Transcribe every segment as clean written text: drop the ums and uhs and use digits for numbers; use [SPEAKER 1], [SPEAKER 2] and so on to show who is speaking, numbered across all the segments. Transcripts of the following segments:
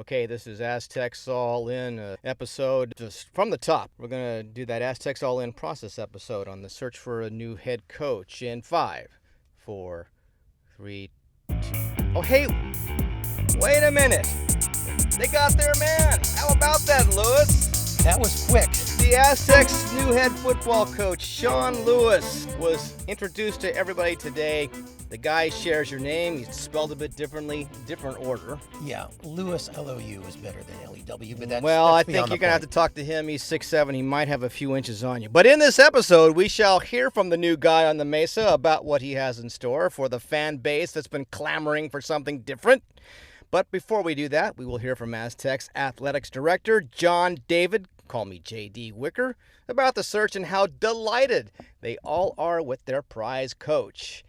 [SPEAKER 1] Okay, this is Aztecs All In episode just from the top. We're going to do that Aztecs All In process episode on the search for a new head coach in 5, 4, 3, 2. Oh, hey, wait a minute. They got their man. How about that, Lewis?
[SPEAKER 2] That was quick.
[SPEAKER 1] The Aztecs' new head football coach, Sean Lewis, was introduced to everybody today. The guy shares your name. He's spelled a bit differently, different order.
[SPEAKER 2] Yeah, Lewis, L-O-U, is better than L-E-W, but that's
[SPEAKER 1] Well,
[SPEAKER 2] that's
[SPEAKER 1] I think you're
[SPEAKER 2] beyond the
[SPEAKER 1] going to have to
[SPEAKER 2] point.
[SPEAKER 1] talk to him. He's 6'7". He might have a few inches on you. But in this episode, we shall hear from the new guy on the Mesa about what he has in store for the fan base that's been clamoring for something different. But before we do that, we will hear from Aztecs Athletics Director John David, call me J.D. Wicker, about the search and how delighted they all are with their prize coach.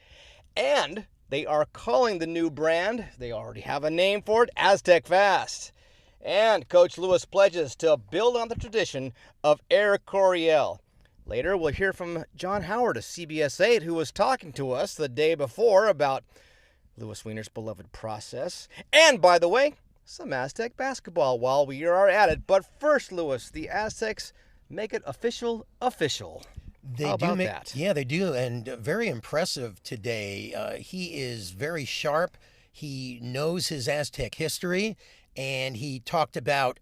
[SPEAKER 1] And they are calling the new brand, they already have a name for it, Aztec Fast. And Coach Lewis pledges to build on the tradition of Air Coryell. Later, we'll hear from John Howard of CBS 8, who was talking to us the day before about Lewis Weiner's beloved process. And, by the way, some Aztec basketball while we are at it. But first, Lewis, the Aztecs make it official.
[SPEAKER 2] They
[SPEAKER 1] How
[SPEAKER 2] do
[SPEAKER 1] about
[SPEAKER 2] make,
[SPEAKER 1] that?
[SPEAKER 2] Yeah, they do, and very impressive today. He is very sharp. He knows his Aztec history, and he talked about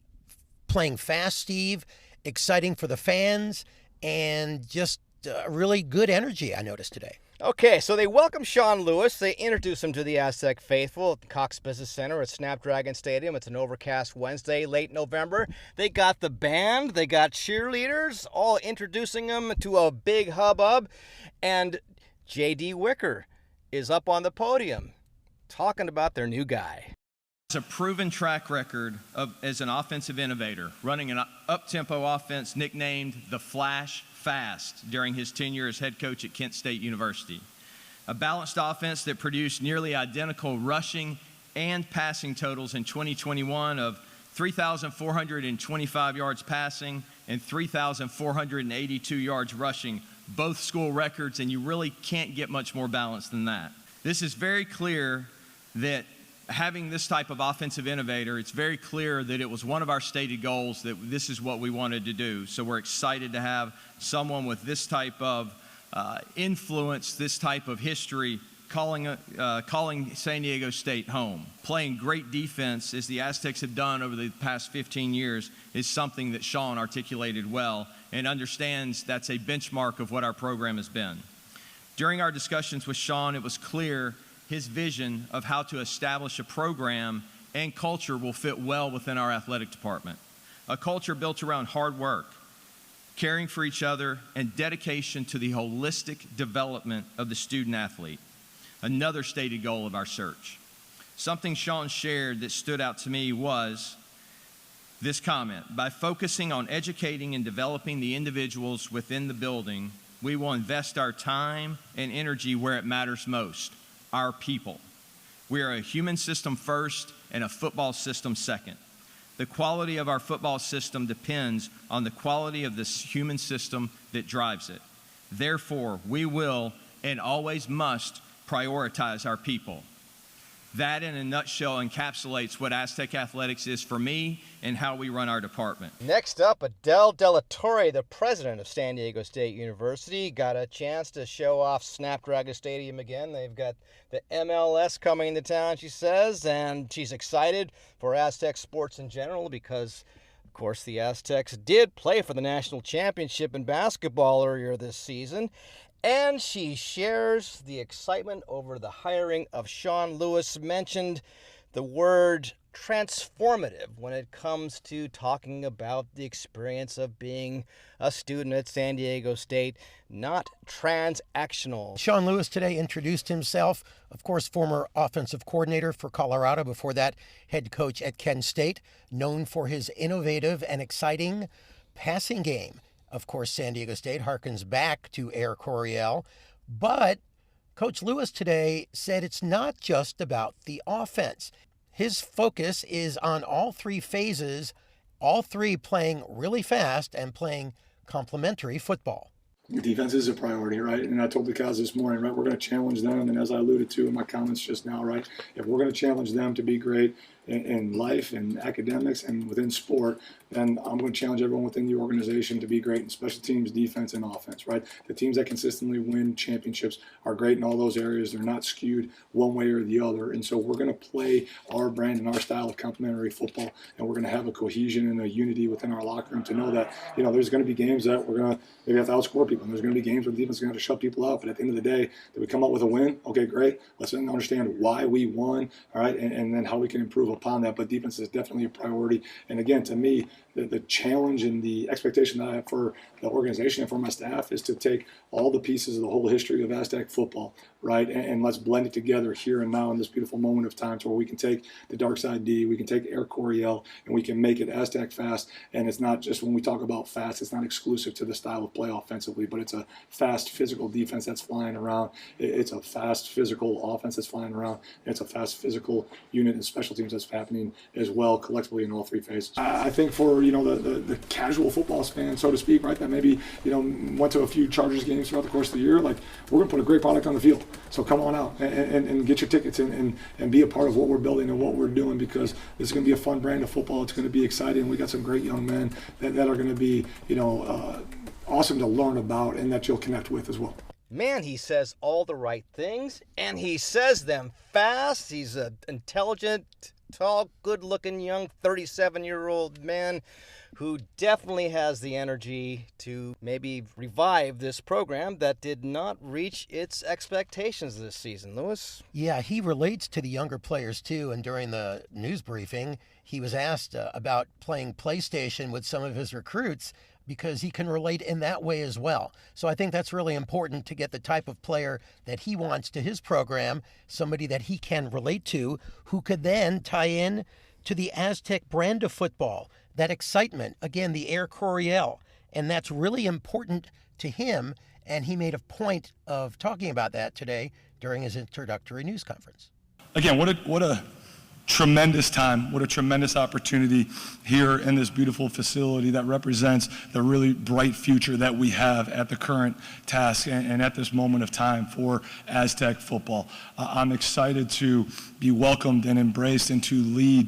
[SPEAKER 2] playing fast, Steve, exciting for the fans, and just really good energy, I noticed today.
[SPEAKER 1] Okay, so they welcome Sean Lewis. They introduce him to the Aztec faithful at the Cox Business Center at Snapdragon Stadium. It's an overcast Wednesday, late November. They got the band, they got cheerleaders, all introducing him to a big hubbub. And J.D. Wicker is up on the podium talking about their new guy.
[SPEAKER 3] A proven track record as an offensive innovator, running an up-tempo offense nicknamed the Flash Fast during his tenure as head coach at Kent State University. A balanced offense that produced nearly identical rushing and passing totals in 2021 of 3,425 yards passing and 3,482 yards rushing, both school records, and you really can't get much more balanced than that. This is very clear that having this type of offensive innovator, it's very clear that it was one of our stated goals that this is what we wanted to do. So we're excited to have someone with this type of influence, this type of history, calling San Diego State home. Playing great defense, as the Aztecs have done over the past 15 years, is something that Sean articulated well and understands that's a benchmark of what our program has been. During our discussions with Sean, it was clear his vision of how to establish a program and culture will fit well within our athletic department. A culture built around hard work, caring for each other, and dedication to the holistic development of the student athlete. Another stated goal of our search. Something Sean shared that stood out to me was this comment: by focusing on educating and developing the individuals within the building, we will invest our time and energy where it matters most. Our people. We are a human system first and a football system second. The quality of our football system depends on the quality of this human system that drives it. Therefore, we will and always must prioritize our people. That, in a nutshell, encapsulates what Aztec Athletics is for me and how we run our department.
[SPEAKER 1] Next up, Adele Delatorre, the president of San Diego State University, got a chance to show off Snapdragon Stadium again. They've got the MLS coming into town, she says, and she's excited for Aztec sports in general because, of course, the Aztecs did play for the national championship in basketball earlier this season. And she shares the excitement over the hiring of Sean Lewis, mentioned the word transformative when it comes to talking about the experience of being a student at San Diego State, not transactional.
[SPEAKER 2] Sean Lewis today introduced himself, of course, former offensive coordinator for Colorado, before that head coach at Kent State, known for his innovative and exciting passing game. Of course, San Diego State harkens back to Air Coryell, but Coach Lewis today said it's not just about the offense. His focus is on all three phases, all three playing really fast and playing complementary football.
[SPEAKER 4] Defense is a priority, right? And I told the guys this morning, right, we're going to challenge them. And as I alluded to in my comments just now, right, if we're going to challenge them to be great, in life and academics and within sport, then I'm going to challenge everyone within the organization to be great in special teams, defense, and offense, right? The teams that consistently win championships are great in all those areas. They're not skewed one way or the other. And so we're going to play our brand and our style of complementary football, and we're going to have a cohesion and a unity within our locker room to know that, there's going to be games that we're going to maybe have to outscore people, and there's going to be games where the defense is going to have to shut people out. But at the end of the day, did we come up with a win? Okay, great. Let's then understand why we won, all right, and then how we can improve upon that. But defense is definitely a priority. And again, to me, the challenge and the expectation that I have for the organization and for my staff is to take all the pieces of the whole history of Aztec football, right, and let's blend it together here and now in this beautiful moment of time to where we can take the dark side D, we can take Air Coryell, and we can make it Aztec fast. And it's not just, when we talk about fast, it's not exclusive to the style of play offensively, but it's a fast physical defense that's flying around. It's a fast physical offense that's flying around. And it's a fast physical unit and special teams that's happening as well collectively in all three phases. I think for the casual football fan, so to speak, right, that maybe went to a few Chargers games throughout the course of the year, like, we're going to put a great product on the field. So come on out and get your tickets and be a part of what we're building and what we're doing, because this is going to be a fun brand of football. It's going to be exciting. We got some great young men that are going to be awesome to learn about and that you'll connect with as well.
[SPEAKER 1] Man, he says all the right things, and he says them fast. He's an intelligent, tall, good-looking young 37-year-old man who definitely has the energy to maybe revive this program that did not reach its expectations this season. Lewis?
[SPEAKER 2] Yeah, he relates to the younger players too, and during the news briefing, he was asked about playing PlayStation with some of his recruits, because he can relate in that way as well. So I think that's really important to get the type of player that he wants to his program, somebody that he can relate to, who could then tie in to the Aztec brand of football, that excitement, again, the Air Coryell. And that's really important to him, and he made a point of talking about that today during his introductory news conference.
[SPEAKER 5] Again, what a tremendous time, what a tremendous opportunity here in this beautiful facility that represents the really bright future that we have at the current task and at this moment of time for Aztec football. I'm excited to be welcomed and embraced and to lead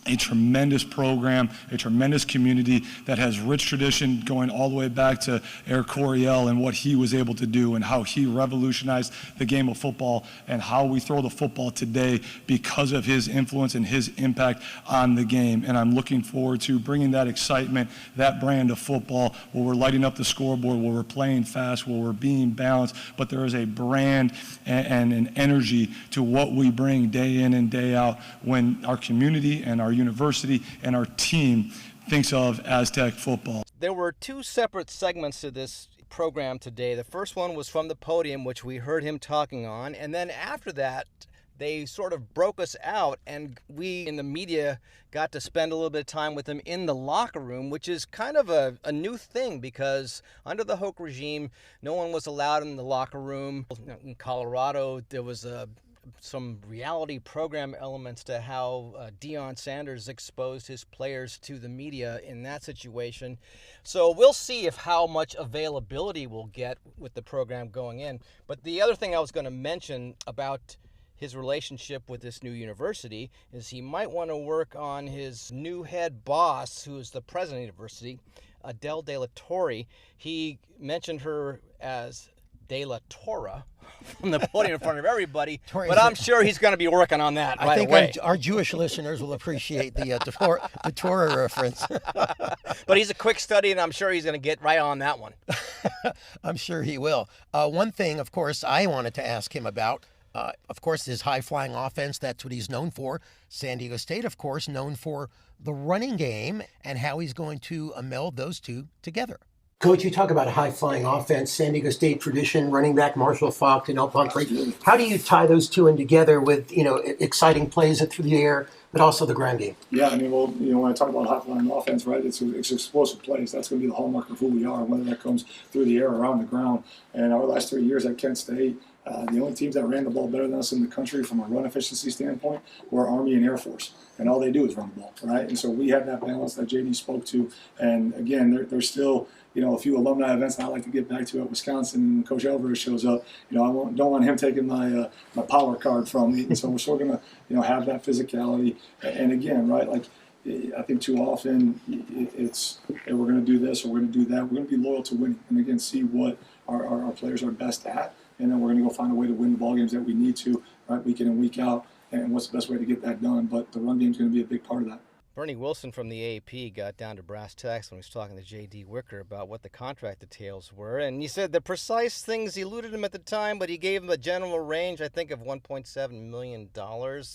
[SPEAKER 5] a tremendous program, a tremendous community that has rich tradition going all the way back to Air Coryell and what he was able to do and how he revolutionized the game of football and how we throw the football today because of his influence and his impact on the game. And I'm looking forward to bringing that excitement, that brand of football where we're lighting up the scoreboard, where we're playing fast, where we're being balanced, but there is a brand and an energy to what we bring day in and day out when our community and our university and our team thinks of Aztec football.
[SPEAKER 1] There were two separate segments to this program today. The first one was from the podium, which we heard him talking on, and then after that, they sort of broke us out, and we in the media got to spend a little bit of time with him in the locker room, which is kind of a new thing, because under the Hoke regime, no one was allowed in the locker room. In Colorado, there was some reality program elements to how Deion Sanders exposed his players to the media in that situation. So we'll see how much availability we'll get with the program going in. But the other thing I was going to mention about his relationship with this new university is he might want to work on his new head boss, who is the president of the university, Adele De La Torre. He mentioned her as De La Torah from the podium in front of everybody, but I'm sure he's going to be working on that right away.
[SPEAKER 2] I think our Jewish listeners will appreciate the Torah reference.
[SPEAKER 1] But he's a quick study, and I'm sure he's going to get right on that one.
[SPEAKER 2] I'm sure he will. One thing, of course, I wanted to ask him about, of course, his high-flying offense. That's what he's known for. San Diego State, of course, known for the running game, and how he's going to meld those two together. Coach, you talk about a high-flying offense, San Diego State tradition, running back Marshall Faulk and El Pumphrey. How do you tie those two in together with, exciting plays through the air, but also the ground game?
[SPEAKER 4] Yeah, when I talk about high-flying offense, right, it's explosive plays. That's going to be the hallmark of who we are, whether that comes through the air or on the ground. And our last 3 years at Kent State, The only teams that ran the ball better than us in the country from a run efficiency standpoint were Army and Air Force, and all they do is run the ball, right? And so we have that balance that JD spoke to. And again, there's still a few alumni events that I like to get back to at Wisconsin. And when Coach Alvarez shows up, I don't want him taking my my power card from me. And so we're still going to have that physicality. And again, right, like I think too often it's hey, we're going to do this or we're going to do that. We're going to be loyal to winning, and again, see what our players are best at, and then we're going to go find a way to win the ball games that we need to, right, week in and week out. And what's the best way to get that done? But the run game is going to be a big part of that.
[SPEAKER 1] Bernie Wilson from the AP got down to brass tacks when he was talking to J.D. Wicker about what the contract details were. And he said the precise things eluded him at the time, but he gave him a general range, I think, of $1.7 million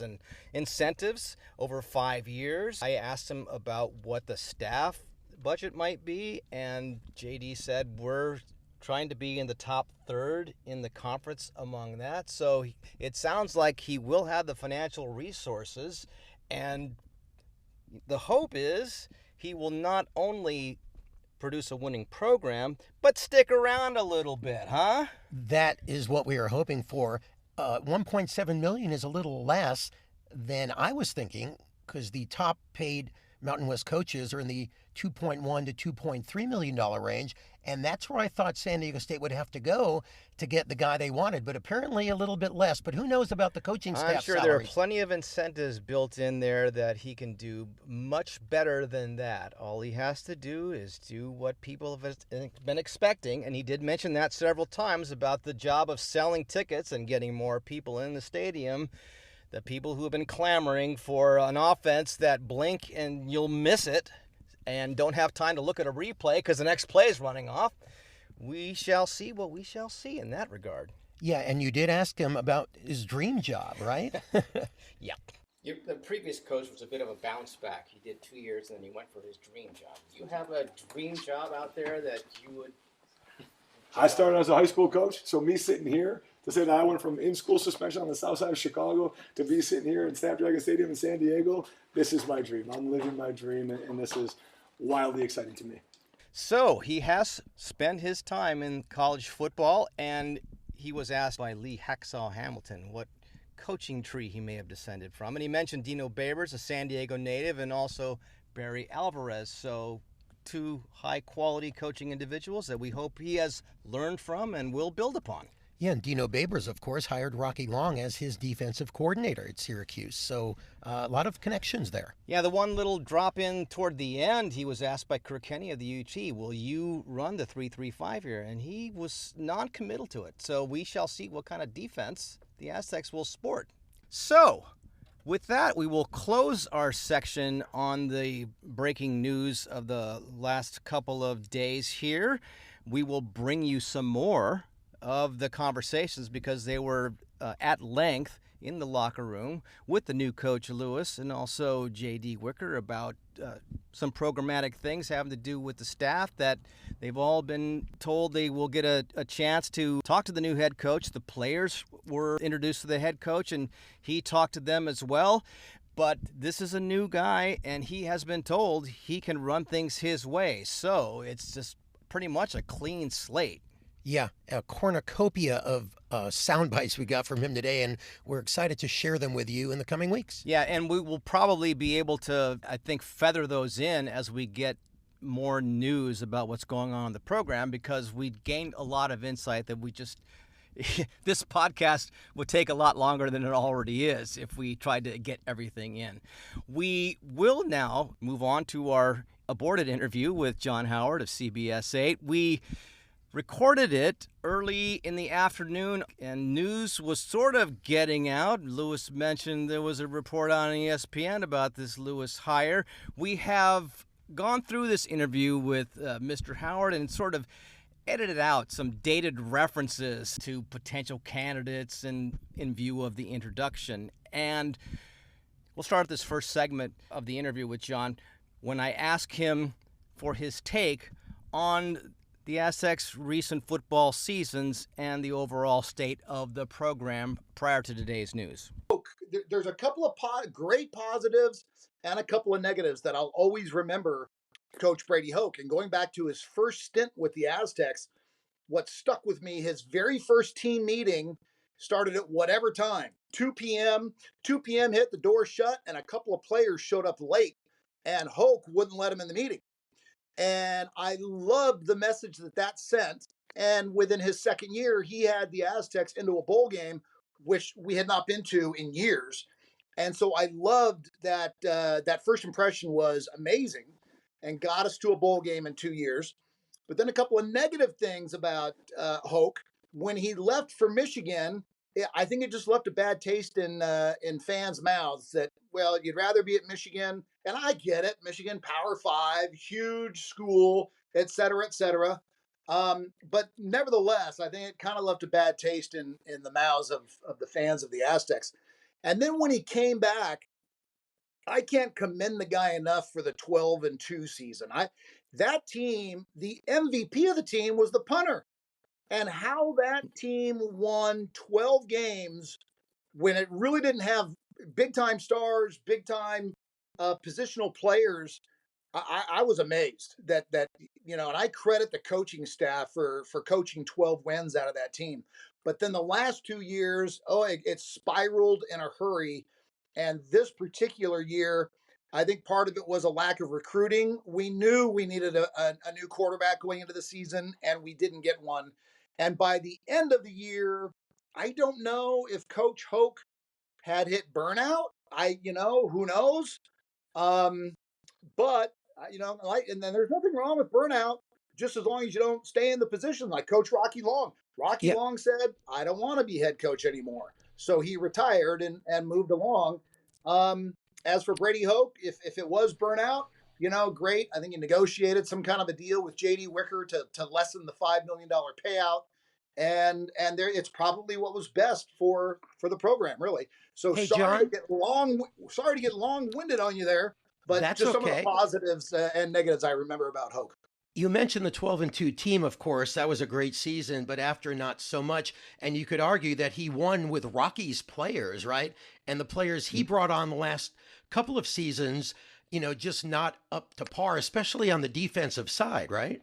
[SPEAKER 1] in incentives over 5 years. I asked him about what the staff budget might be, and J.D. said we're trying to be in the top third in the conference among that. So it sounds like he will have the financial resources, and the hope is he will not only produce a winning program, but stick around a little bit, huh?
[SPEAKER 2] That is what we are hoping for. 1.7 million is a little less than I was thinking, because the top paid Mountain West coaches are in the $2.1 to $2.3 million range, and that's where I thought San Diego State would have to go to get the guy they wanted, but apparently a little bit less. But who knows about the coaching staff
[SPEAKER 1] I'm sure
[SPEAKER 2] salaries?
[SPEAKER 1] there are plenty of incentives built in there that he can do much better than that. All he has to do is do what people have been expecting, and he did mention that several times about the job of selling tickets and getting more people in the stadium. The people who have been clamoring for an offense that blink and you'll miss it and don't have time to look at a replay because the next play is running off. We shall see what we shall see in that regard.
[SPEAKER 2] Yeah, and you did ask him about his dream job, right?
[SPEAKER 1] Yep. The previous coach was a bit of a bounce back. He did 2 years and then he went for his dream job. Do you have a dream job out there that you would?
[SPEAKER 4] I started as a high school coach, so me sitting here to say that I went from in-school suspension on the south side of Chicago to be sitting here in Snapdragon Stadium in San Diego, this is my dream. I'm living my dream, and this is wildly exciting to me.
[SPEAKER 1] So he has spent his time in college football, and he was asked by Lee Hacksaw Hamilton what coaching tree he may have descended from. And he mentioned Dino Babers, a San Diego native, and also Barry Alvarez. So two high-quality coaching individuals that we hope he has learned from and will build upon.
[SPEAKER 2] Yeah, and Dino Babers, of course, hired Rocky Long as his defensive coordinator at Syracuse. So a lot of connections there.
[SPEAKER 1] Yeah, the one little drop in toward the end, he was asked by Kirk Kenny of the UT, will you run the 3-3-5 here? And he was non-committal to it. So we shall see what kind of defense the Aztecs will sport. So with that, we will close our section on the breaking news of the last couple of days here. We will bring you some more of the conversations because they were at length in the locker room with the new coach Lewis and also J.D. Wicker about some programmatic things having to do with the staff that they've all been told they will get a chance to talk to the new head coach. The players were introduced to the head coach and he talked to them as well. But this is a new guy and he has been told he can run things his way. So it's just pretty much a clean slate.
[SPEAKER 2] Yeah, a cornucopia of sound bites we got from him today, and we're excited to share them with you in the coming weeks.
[SPEAKER 1] Yeah, and we will probably be able to, I think, feather those in as we get more news about what's going on in the program, because we gained a lot of insight that we just this podcast would take a lot longer than it already is if we tried to get everything in. We will now move on to our aborted interview with John Howard of CBS 8. We recorded it early in the afternoon, and news was sort of getting out. Lewis mentioned there was a report on ESPN about this Lewis hire. We have gone through this interview with Mr. Howard and sort of edited out some dated references to potential candidates in view of the introduction. And we'll start this first segment of the interview with John when I ask him for his take on the Aztecs' recent football seasons and the overall state of the program prior to today's news.
[SPEAKER 6] There's a couple of great positives and a couple of negatives that I'll always remember Coach Brady Hoke. And going back to his first stint with the Aztecs, what stuck with me, his very first team meeting started at whatever time, 2 p.m. 2 p.m. hit, the door shut, and a couple of players showed up late, and Hoke wouldn't let him in the meeting. And I loved the message that sent. And within his second year, he had the Aztecs into a bowl game, which we had not been to in years. And so I loved that. That first impression was amazing, and got us to a bowl game in 2 years. But then a couple of negative things about Hoke. When he left for Michigan, I think it just left a bad taste in fans' mouths that, well, you'd rather be at Michigan. And I get it. Michigan, Power 5, huge school, et cetera, et cetera. But nevertheless, I think it kind of left a bad taste in the mouths of the fans of the Aztecs. And then when he came back, I can't commend the guy enough for the 12-2 season. That team, the MVP of the team was the punter. And how that team won 12 games when it really didn't have big time stars, big time positional players, I was amazed that and I credit the coaching staff for coaching 12 wins out of that team. But then the last 2 years, it spiraled in a hurry. And this particular year, I think part of it was a lack of recruiting. We knew we needed a new quarterback going into the season, and we didn't get one. And by the end of the year, I don't know if Coach Hoke had hit burnout. Who knows? But and then there's nothing wrong with burnout, just as long as you don't stay in the position. Like Coach Rocky Long. Rocky Long said, "I don't want to be head coach anymore," so he retired and moved along. As for Brady Hoke, if it was burnout, great. I think he negotiated some kind of a deal with J.D. Wicker to lessen the $5 million payout, and there it's probably what was best for the program, really. So
[SPEAKER 2] Hey,
[SPEAKER 6] sorry
[SPEAKER 2] John.
[SPEAKER 6] to get long-winded on you there. But
[SPEAKER 2] That's
[SPEAKER 6] just some of
[SPEAKER 2] okay.
[SPEAKER 6] the positives and negatives I remember about Hoke.
[SPEAKER 2] You mentioned the 12-2 team, of course. That was a great season, but after not so much. And you could argue that he won with Rocky's players, right? And the players he brought on the last couple of seasons, just not up to par, especially on the defensive side, right?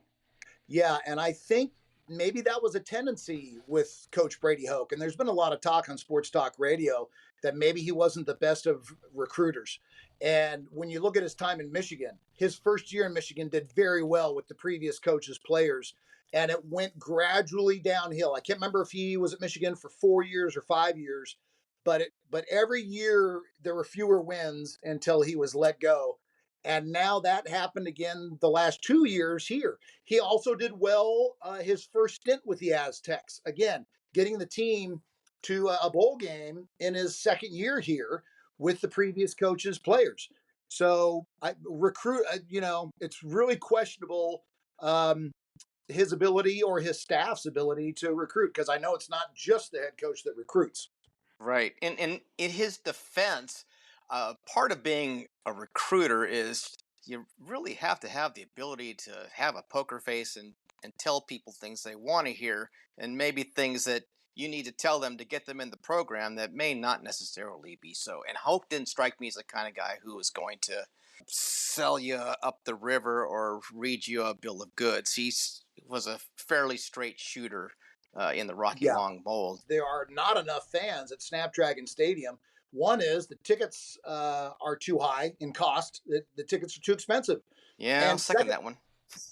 [SPEAKER 6] Yeah, and I think maybe that was a tendency with Coach Brady Hoke. And there's been a lot of talk on Sports Talk Radio that maybe he wasn't the best of recruiters. And when you look at his time in Michigan, his first year in Michigan did very well with the previous coach's players. And it went gradually downhill. I can't remember if he was at Michigan for 4 years or 5 years, but every year there were fewer wins until he was let go. And now that happened again the last 2 years here. He also did well his first stint with the Aztecs. Again, getting the team to a bowl game in his second year here with the previous coach's players. So it's really questionable his ability or his staff's ability to recruit, because I know it's not just the head coach that recruits.
[SPEAKER 1] Right. And in his defense, part of being a recruiter is you really have to have the ability to have a poker face and tell people things they want to hear, and maybe things that you need to tell them to get them in the program that may not necessarily be so. And Hoke didn't strike me as the kind of guy who was going to sell you up the river or read you a bill of goods. He was a fairly straight shooter in the Rocky Long mold.
[SPEAKER 6] There are not enough fans at Snapdragon Stadium. One is the tickets are too high in cost. The tickets are too expensive.
[SPEAKER 1] Yeah, I'll second that one.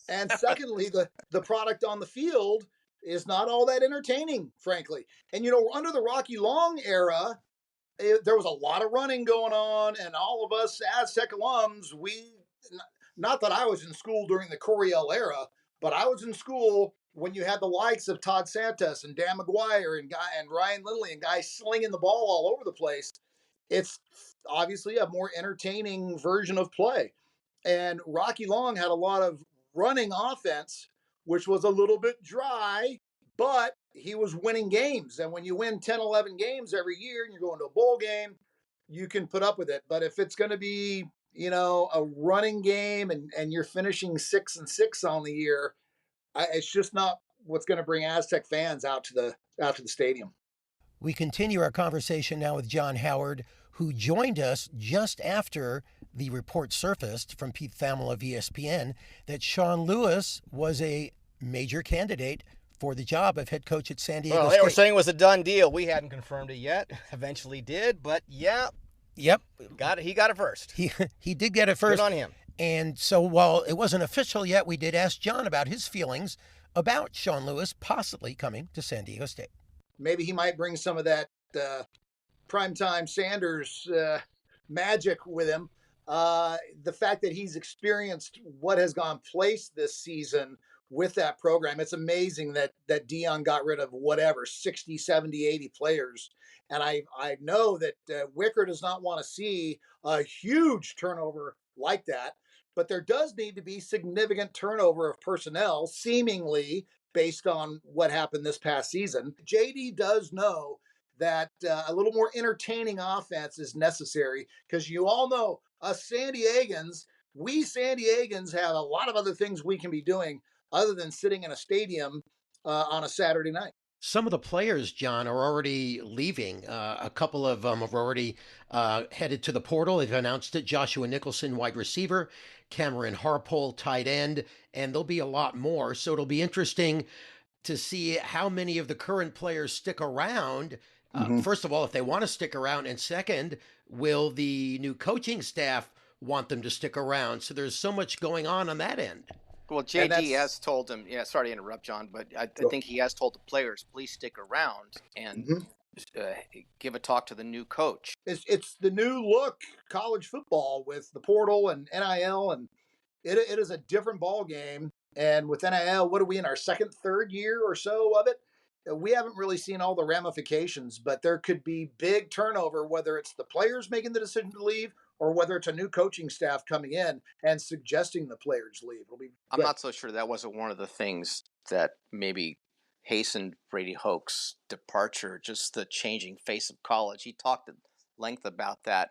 [SPEAKER 6] And secondly, the product on the field is not all that entertaining, frankly. And, under the Rocky Long era, there was a lot of running going on, and all of us Aztec alums, not that I was in school during the Coryell era, but I was in school when you had the likes of Todd Santos and Dan McGuire and Ryan Lindley and guys slinging the ball all over the place. It's obviously a more entertaining version of play. And Rocky Long had a lot of running offense, which was a little bit dry, but he was winning games. And when you win 10, 11 games every year and you're going to a bowl game, you can put up with it. But if it's going to be, a running game and you're finishing 6-6 on the year, it's just not what's going to bring Aztec fans out to the stadium.
[SPEAKER 2] We continue our conversation now with John Howard, who joined us just after the report surfaced from Pete Thamel of ESPN that Sean Lewis was a major candidate for the job of head coach at San Diego
[SPEAKER 1] Well,
[SPEAKER 2] State.
[SPEAKER 1] they were saying it was a done deal. We hadn't confirmed it yet. Eventually did, but yeah.
[SPEAKER 2] Yep.
[SPEAKER 1] He got it first.
[SPEAKER 2] He did get it first.
[SPEAKER 1] Good on him.
[SPEAKER 2] And so while it wasn't official yet, we did ask John about his feelings about Sean Lewis possibly coming to San Diego State.
[SPEAKER 6] Maybe he might bring some of that primetime Sanders magic with him. The fact that he's experienced what has gone place this season with that program, it's amazing that Dion got rid of 60, 70, 80 players. And I know that Wicker does not want to see a huge turnover like that, but there does need to be significant turnover of personnel, seemingly based on what happened this past season. JD does know that a little more entertaining offense is necessary, because you all know us San Diegans have a lot of other things we can be doing other than sitting in a stadium on a Saturday night.
[SPEAKER 2] Some of the players, John, are already leaving. A couple of them have already headed to the portal. They've announced it. Joshua Nicholson, wide receiver, Cameron Harpole, tight end, and there'll be a lot more. So it'll be interesting to see how many of the current players stick around. First of all, if they want to stick around, and second, will the new coaching staff want them to stick around? So there's so much going on that end.
[SPEAKER 1] Well, JD has told him, sorry to interrupt, John, but I think he has told the players, please stick around and give a talk to the new coach.
[SPEAKER 6] It's the new look college football with the portal and NIL, and it is a different ball game. And with NIL, what are we in our second, third year or so of it? We haven't really seen all the ramifications, but there could be big turnover, whether it's the players making the decision to leave or whether it's a new coaching staff coming in and suggesting the players leave.
[SPEAKER 1] I'm not so sure that wasn't one of the things that maybe hastened Brady Hoke's departure, just the changing face of college. He talked at length about that.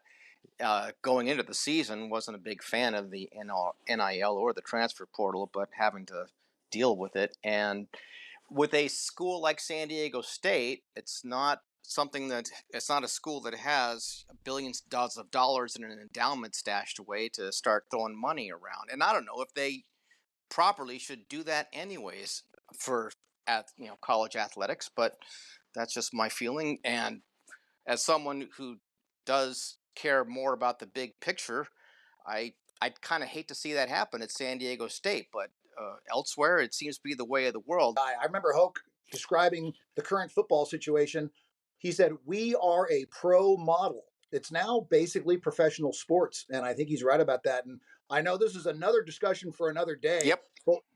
[SPEAKER 1] Going into the season, wasn't a big fan of the NIL or the transfer portal, but having to deal with it. And with a school like San Diego State, it's not a school that has billions of dollars in an endowment stashed away to start throwing money around. And I don't know if they properly should do that anyways for college athletics, but that's just my feeling. And as someone who does care more about the big picture, I'd kind of hate to see that happen at San Diego State, but elsewhere it seems to be the way of the world.
[SPEAKER 6] I remember Hoke describing the current football situation. He said, we are a pro model. It's now basically professional sports. And I think he's right about that. And I know this is another discussion for another day.
[SPEAKER 1] Yep.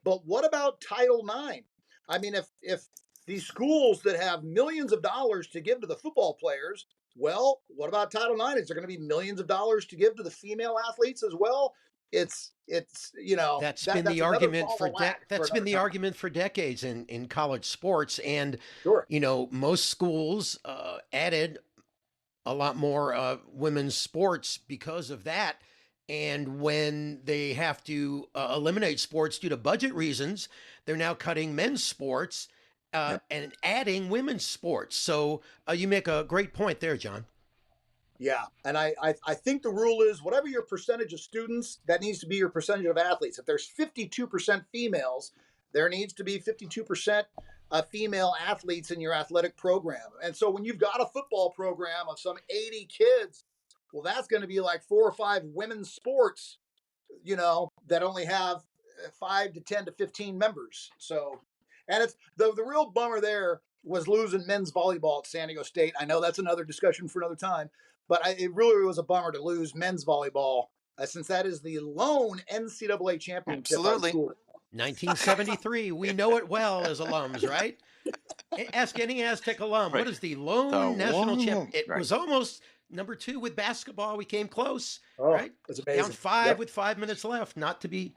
[SPEAKER 6] But what about Title IX? I mean, if these schools that have millions of dollars to give to the football players, well, what about Title IX? Is there going to be millions of dollars to give to the female athletes as well? It's
[SPEAKER 2] that's been the argument for decades in college sports, and
[SPEAKER 6] sure.
[SPEAKER 2] Most schools added a lot more women's sports because of that. And when they have to eliminate sports due to budget reasons, they're now cutting men's sports and adding women's sports. So you make a great point there, John.
[SPEAKER 6] Yeah, and I think the rule is whatever your percentage of students, that needs to be your percentage of athletes. If there's 52% females, there needs to be 52% female athletes in your athletic program. And so when you've got a football program of some 80 kids, well, that's going to be like 4 or 5 women's sports, that only have 5 to 10 to 15 members. So, and it's the real bummer there was losing men's volleyball at San Diego State. I know that's another discussion for another time. But it really was a bummer to lose men's volleyball, since that is the lone NCAA championship.
[SPEAKER 1] Absolutely.
[SPEAKER 2] 1973. We know it well as alums, right? Ask any Aztec alum. Right. What is the lone national champion? It was almost number 2 with basketball. We came close, right?
[SPEAKER 6] That's amazing.
[SPEAKER 2] Down 5 with 5 minutes left. Not to be.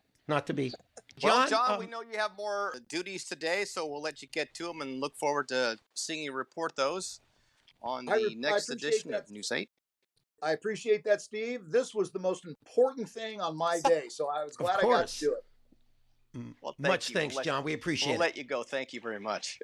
[SPEAKER 1] John, we know you have more duties today, so we'll let you get to them and look forward to seeing you report those on the next edition of News 8.
[SPEAKER 6] I appreciate that, Steve. This was the most important thing on my day, so I was glad I got to do it.
[SPEAKER 2] Well, much thanks, John. We appreciate it.
[SPEAKER 1] We'll let you go. Thank you very much.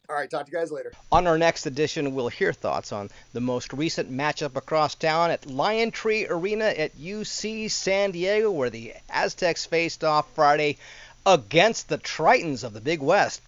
[SPEAKER 6] All right, talk to you guys later.
[SPEAKER 1] On our next edition, we'll hear thoughts on the most recent matchup across town at Lion Tree Arena at UC San Diego, where the Aztecs faced off Friday against the Tritons of the Big West.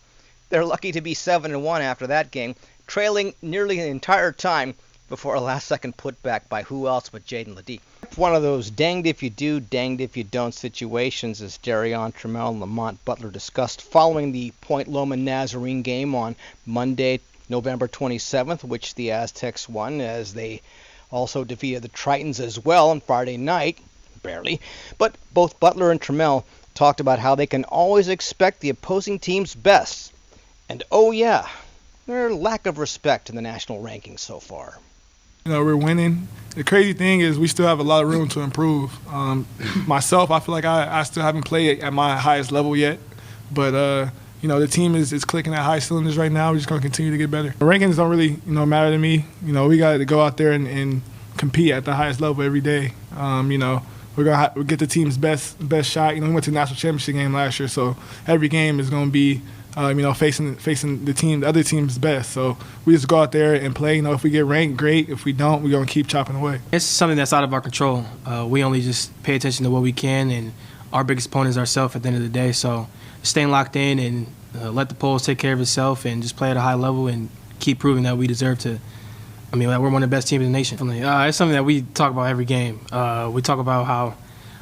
[SPEAKER 1] They're lucky to be 7-1 after that game, trailing nearly the entire time before a last-second putback by who else but Jaden Ledee. One of those danged if you do, danged if you don't situations, as Darion Trammell and Lamont Butler discussed following the Point Loma Nazarene game on Monday, November 27th, which the Aztecs won, as they also defeated the Tritons as well on Friday night, barely. But both Butler and Trammell talked about how they can always expect the opposing team's best. And oh yeah, their lack of respect in the national rankings so far.
[SPEAKER 5] We're winning. The crazy thing is we still have a lot of room to improve. Myself, I feel like I still haven't played at my highest level yet. But, the team is clicking at high cylinders right now. We're just going to continue to get better. The rankings don't really, matter to me. We got to go out there and compete at the highest level every day. We're going to get the team's best shot. We went to the national championship game last year, so every game is going to be facing the other team's best. So we just go out there and play. If we get ranked, great. If we don't, we're going to keep chopping away.
[SPEAKER 7] It's something that's out of our control. We only just pay attention to what we can, and our biggest opponent is ourselves at the end of the day. So staying locked in and let the polls take care of itself and just play at a high level and keep proving that we deserve to. That we're one of the best teams in the nation. It's something that we talk about every game. We talk about how,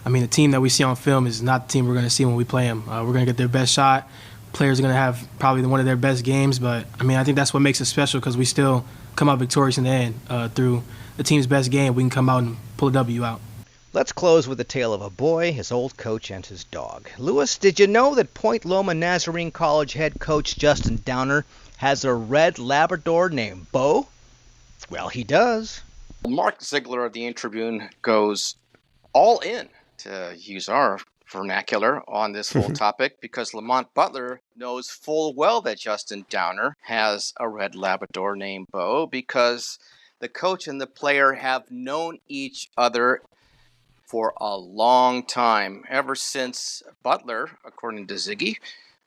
[SPEAKER 7] the team that we see on film is not the team we're going to see when we play them. We're going to get their best shot. Players are going to have probably one of their best games, but I think that's what makes it special, because we still come out victorious in the end. Through the team's best game, we can come out and pull a W out.
[SPEAKER 1] Let's close with the tale of a boy, his old coach, and his dog. Lewis, did you know that Point Loma Nazarene College head coach Justin Downer has a red Labrador named Bo? Well, he does.
[SPEAKER 8] Mark Ziegler of the Tribune goes all in, to use our vernacular, on this whole topic, because Lamont Butler knows full well that Justin Downer has a red Labrador named Bo, because the coach and the player have known each other for a long time, ever since Butler, according to Ziggy,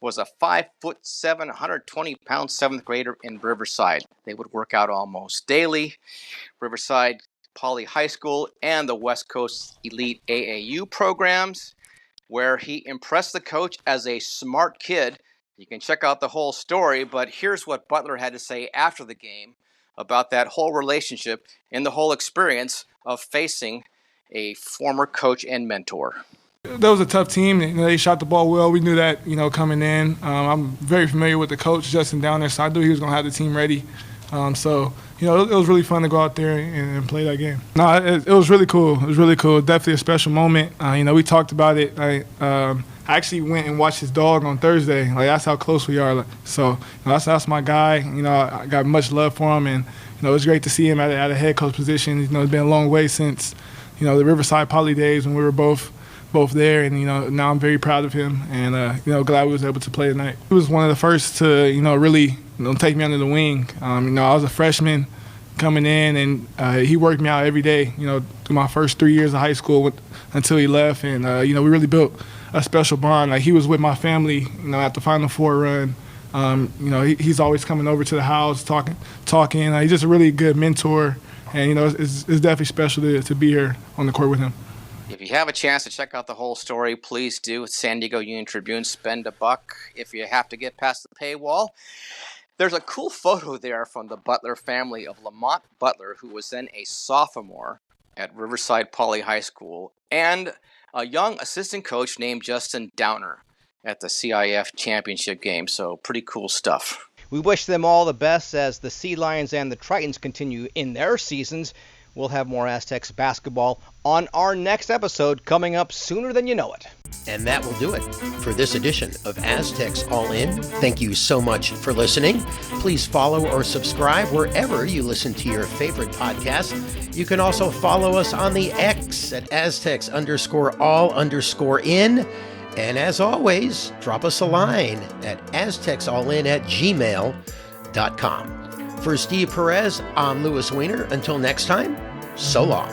[SPEAKER 8] was a 5'7", 120-pound seventh grader in Riverside. They would work out almost daily. Riverside Poly High School and the West Coast Elite AAU programs, where he impressed the coach as a smart kid. You can check out the whole story, but here's what Butler had to say after the game about that whole relationship and the whole experience of facing a former coach and mentor.
[SPEAKER 5] That was a tough team. They shot the ball well. We knew that, coming in. I'm very familiar with the coach, Justin Downer, so I knew he was going to have the team ready. It was really fun to go out there and play that game. No, it was really cool. It was really cool. Definitely a special moment. We talked about it. I actually went and watched his dog on Thursday. That's how close we are. That's my guy. I got much love for him, and it was great to see him at a head coach position. It's been a long way since the Riverside Poly days when we were both there, and now I'm very proud of him, and glad we was able to play tonight. He was one of the first to really take me under the wing. I was a freshman coming in, and he worked me out every day through my first 3 years of high school until he left, and we really built a special bond. He was with my family at the Final Four run. He's always coming over to the house talking. He's just a really good mentor, and it's definitely special to be here on the court with him.
[SPEAKER 8] If you have a chance to check out the whole story, please do. It's San Diego Union Tribune. Spend $1 if you have to get past the paywall. There's a cool photo there from the Butler family of Lamont Butler, who was then a sophomore at Riverside Poly High School, and a young assistant coach named Justin Downer at the CIF championship game. So pretty cool stuff.
[SPEAKER 1] We wish them all the best as the Sea Lions and the Tritons continue in their seasons. We'll have more Aztecs basketball on our next episode coming up sooner than you know it.
[SPEAKER 2] And that will do it for this edition of Aztecs All In. Thank you so much for listening. Please follow or subscribe wherever you listen to your favorite podcast. You can also follow us on the X at Aztecs_all_in. And as always, drop us a line at aztecsallin@gmail.com. For Steve Perez, I'm Louis Weiner. Until next time, so long.